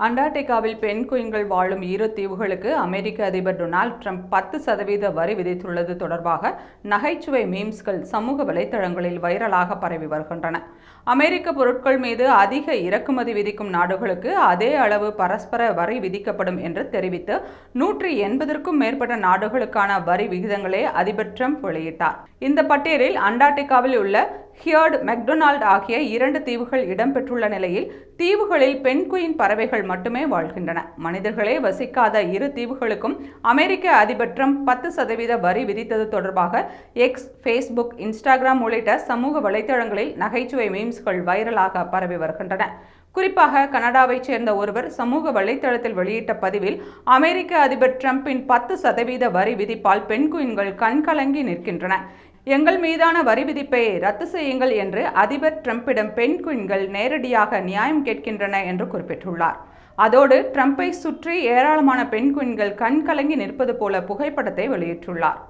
அண்டார்டிகாவில் பெண் குயின்கள் வாழும் ஈரத்தீவுகளுக்கு அமெரிக்க அதிபர் டொனால்ட் ட்ரம்ப் 10% வரி விதித்துள்ளது தொடர்பாக நகைச்சுவை மீம்ஸ்கள் சமூக வலைதளங்களில் வைரலாக பரவி வருகின்றன. அமெரிக்க பொருட்கள் மீது அதிக இறக்குமதி விதிக்கும் நாடுகளுக்கு அதே அளவு பரஸ்பர வரி விதிக்கப்படும் என்று தெரிவித்து 180க்கும் மேற்பட்ட நாடுகளுக்கான வரி விகிதங்களை அதிபர் ட்ரம்ப் வெளியிட்டார். இந்த பட்டியலில் அண்டார்டிகாவில் உள்ள ஹியர்ட் மெக்டொனால்ட் ஆகிய 2 தீவுகள் இடம்பெற்றுள்ள நிலையில் தீவுகளில் பெண் குயின் பறவைகள் மட்டுமே வாழ்கின்றன. மனிதர்களே வசிக்காத 2 தீவுகளுக்கும் அமெரிக்க அதிபர் ட்ரம்ப் 10% வரி விதித்தது தொடர்பாக எக்ஸ், ஃபேஸ்புக், இன்ஸ்டாகிராம் உள்ளிட்ட சமூக வலைதளங்களில் நகைச்சுவை மீம்ஸ்கள் வைரலாக பரவி வருகின்றன. குறிப்பாக கனடாவைச் சேர்ந்த ஒருவர் சமூக வலைதளத்தில் வெளியிட்ட பதிவில் அமெரிக்க அதிபர் ட்ரம்பின் 10% வரி விதிப்பால் பெண் குயின்கள் கண்கலங்கி நிற்கின்றன. எங்கள் மீதான வரி விதிப்பை ரத்து செய்யுங்கள் என்று அதிபர் ட்ரம்பிடம் பெண் குயின்கள் நேரடியாக நியாயம் கேட்கின்றன என்று குறிப்பிட்டுள்ளார். அதோடு ட்ரம்பை சுற்றி ஏராளமான பெண் குயின்கள் கண்கலங்கி நிற்பது போல புகைப்படத்தை வெளியிட்டுள்ளார்.